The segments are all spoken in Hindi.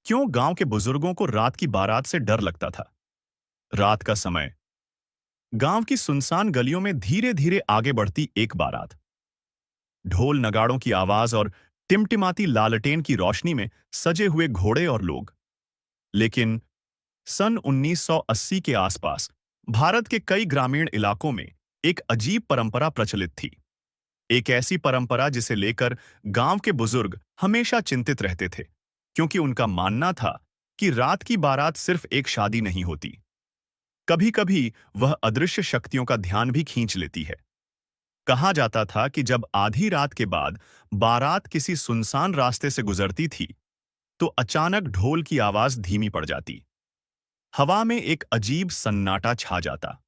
क्यों गांव के बुजुर्गों को रात की बारात से डर लगता था? रात का समय। गांव की सुनसान गलियों में धीरे धीरे आगे बढ़ती एक बारात। ढोल नगाड़ों की आवाज और टिमटिमाती लालटेन की रोशनी में सजे हुए घोड़े और लोग। लेकिन सन 1980 के आसपास भारत के कई ग्रामीण इलाकों में एक अजीब परंपरा प्रचलित थी। एक ऐसी परंपरा जिसे लेकर गांव के बुजुर्ग हमेशा चिंतित रहते थे, क्योंकि उनका मानना था कि रात की बारात सिर्फ एक शादी नहीं होती। कभी कभी वह अदृश्य शक्तियों का ध्यान भी खींच लेती है। कहा जाता था कि जब आधी रात के बाद बारात किसी सुनसान रास्ते से गुजरती थी, तो अचानक ढोल की आवाज धीमी पड़ जाती, हवा में एक अजीब सन्नाटा छा जाता,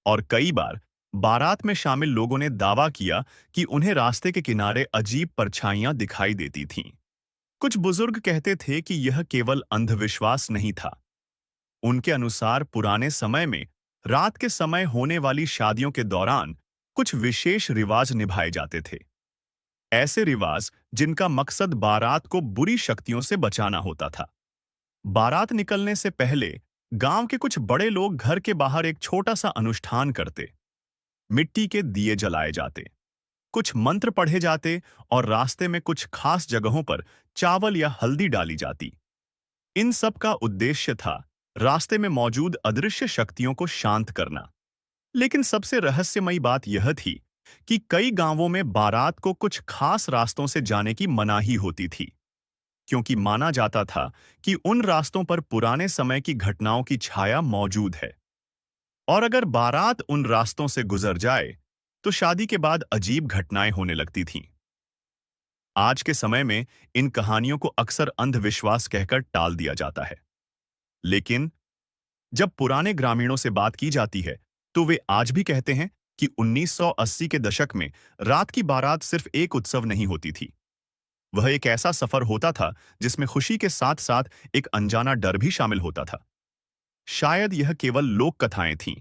और कई बार बारात में शामिल लोगों ने दावा किया कि उन्हें रास्ते के किनारे अजीब परछाइयां दिखाई देती थीं। कुछ बुजुर्ग कहते थे कि यह केवल अंधविश्वास नहीं था। उनके अनुसार पुराने समय में रात के समय होने वाली शादियों के दौरान कुछ विशेष रिवाज निभाए जाते थे। ऐसे रिवाज जिनका मकसद बारात को बुरी शक्तियों से बचाना होता था। बारात निकलने से पहले गांव के कुछ बड़े लोग घर के बाहर एक छोटा सा अनुष्ठान करते। मिट्टी के दिए जलाए जाते, कुछ मंत्र पढ़े जाते और रास्ते में कुछ खास जगहों पर चावल या हल्दी डाली जाती। इन सब का उद्देश्य था रास्ते में मौजूद अदृश्य शक्तियों को शांत करना। लेकिन सबसे रहस्यमयी बात यह थी कि कई गांवों में बारात को कुछ खास रास्तों से जाने की मनाही होती थी, क्योंकि माना जाता था कि उन रास्तों पर पुराने समय की घटनाओं की छाया मौजूद है। और अगर बारात उन रास्तों से गुजर जाए, तो शादी के बाद अजीब घटनाएं होने लगती थीं। आज के समय में इन कहानियों को अक्सर अंधविश्वास कहकर टाल दिया जाता है। लेकिन जब पुराने ग्रामीणों से बात की जाती है, तो वे आज भी कहते हैं कि 1980 के दशक में रात की बारात सिर्फ एक उत्सव नहीं होती थी। वह एक ऐसा सफर होता था जिसमें खुशी के साथ साथ एक अनजाना डर भी शामिल होता था। शायद यह केवल लोक कथाएं थीं,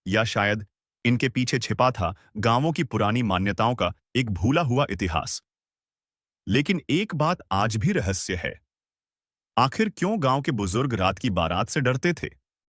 या शायद इनके पीछे छिपा था गांवों की पुरानी मान्यताओं का एक भूला हुआ इतिहास। लेकिन एक बात आज भी रहस्य है। आखिर क्यों गांव के बुजुर्ग रात की बारात से डरते थे?